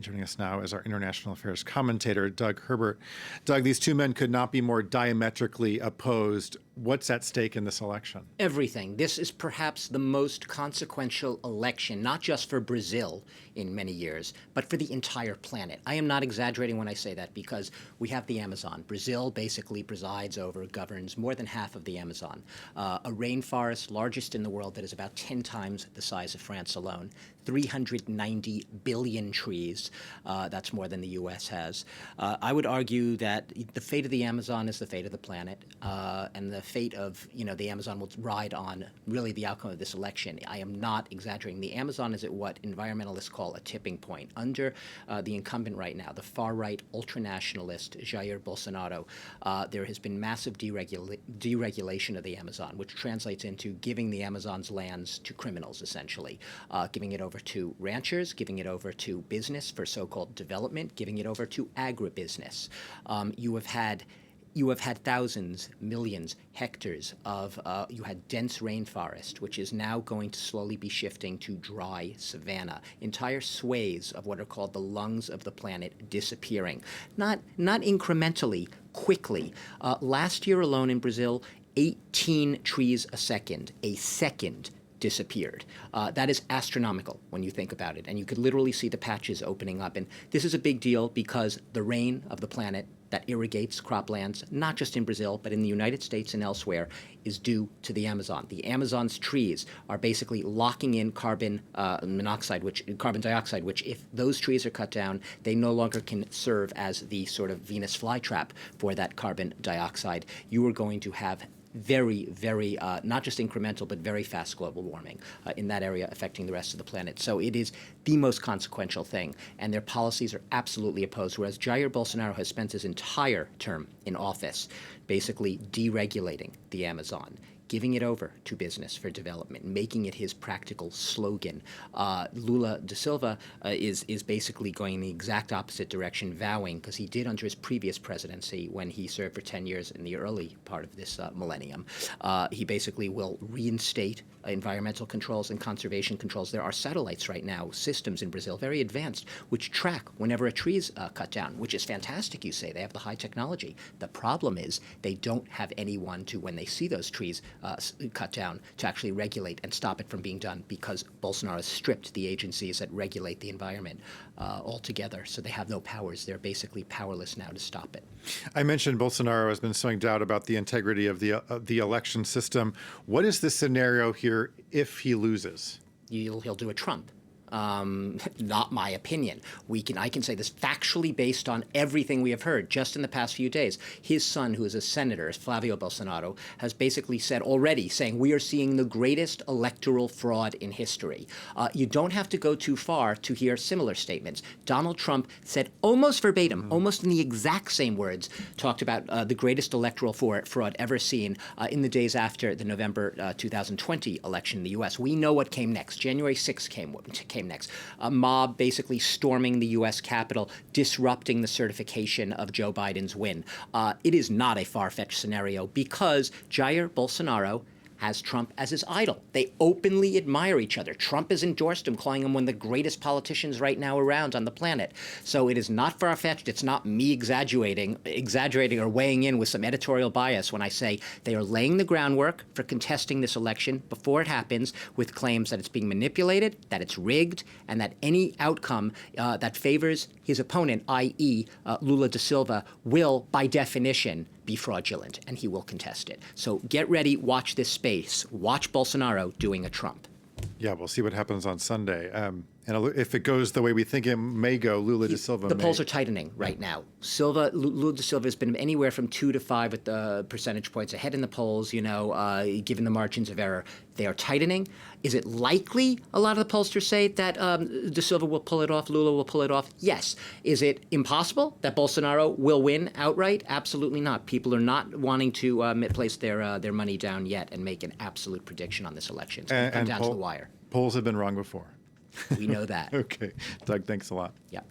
Joining us now is our international affairs commentator, Doug Herbert. Doug, these two men could not be more diametrically opposed. What's at stake in this election? Everything. This is perhaps the most consequential election, not just for Brazil in many years, but for the entire planet. I am not exaggerating when I say that because we have the Amazon. Brazil basically presides over, governs more than half of the Amazon, a rainforest largest in the world that is about 10 times the size of France alone, 390 billion trees. That's more than the U.S. has. I would argue that the fate of the Amazon is the fate of the planet, and the fate of, the Amazon will ride on really the outcome of this election. I am not exaggerating. The Amazon is at what environmentalists call a tipping point. Under the incumbent right now, the far-right ultranationalist Jair Bolsonaro, there has been massive deregulation of the Amazon, which translates into giving the Amazon's lands to criminals, essentially, giving it over to ranchers, giving it over to business for so-called development, giving it over to agribusiness. You have had thousands, millions, hectares of, you had dense rainforest, which is now going to slowly be shifting to dry savanna. Entire swathes of what are called the lungs of the planet disappearing. Not incrementally, quickly. Last year alone in Brazil, 18 trees a second disappeared. That is astronomical when you think about it. And you could literally see the patches opening up. And this is a big deal because the rain of the planet that irrigates croplands, not just in Brazil, but in the United States and elsewhere, is due to the Amazon. The Amazon's trees are basically locking in carbon dioxide, which if those trees are cut down, they no longer can serve as the sort of Venus flytrap for that carbon dioxide. You are going to have very, very, not just incremental, but very fast global warming in that area affecting the rest of the planet. So it is the most consequential thing, and their policies are absolutely opposed, whereas Jair Bolsonaro has spent his entire term in office basically deregulating the Amazon, giving it over to business for development, making it his practical slogan. Lula de Silva is basically going in the exact opposite direction, vowing, because he did under his previous presidency when he served for 10 years in the early part of this millennium, he basically will reinstate environmental controls and conservation controls. There are satellites right now, systems in Brazil, very advanced, which track whenever a tree is cut down, which is fantastic, you say. They have the high technology. The problem is they don't have anyone to, when they see those trees cut down, to actually regulate and stop it from being done, because Bolsonaro has stripped the agencies that regulate the environment altogether. So they have no powers. They're basically powerless now to stop it. I mentioned Bolsonaro has been sowing doubt about the integrity of the election system. What is the scenario here if he loses? He'll do a Trump. Not my opinion. I can say this factually based on everything we have heard just in the past few days. His son, who is a senator, Flavio Bolsonaro, has basically said already, saying we are seeing the greatest electoral fraud in history. You don't have to go too far to hear similar statements. Donald Trump said almost verbatim, almost in the exact same words, talked about the greatest electoral fraud ever seen in the days after the November 2020 election in the U.S. We know what came next. January 6th came next. A mob basically storming the U.S. Capitol, disrupting the certification of Joe Biden's win. It is not a far-fetched scenario because Jair Bolsonaro has Trump as his idol. They openly admire each other. Trump has endorsed him, calling him one of the greatest politicians right now around on the planet. So it is not far-fetched. It's not me exaggerating or weighing in with some editorial bias when I say they are laying the groundwork for contesting this election before it happens with claims that it's being manipulated, that it's rigged, and that any outcome that favors his opponent, i.e. Lula de Silva, will, by definition, be fraudulent, and he will contest it. So get ready, watch this space. Watch Bolsonaro doing a Trump. Yeah, we'll see what happens on Sunday. And if it goes the way we think it may go, Lula de Silva The polls are tightening right now. Lula de Silva has been anywhere from 2 to 5 at the percentage points ahead in the polls, given the margins of error. They are tightening. Is it likely, a lot of the pollsters say, that de Silva will pull it off, Lula will pull it off? Yes. Is it impossible that Bolsonaro will win outright? Absolutely not. People are not wanting to place their money down yet and make an absolute prediction on this election. It's going to come down to the wire. Polls have been wrong before. We know that. Okay. Doug, thanks a lot. Yeah.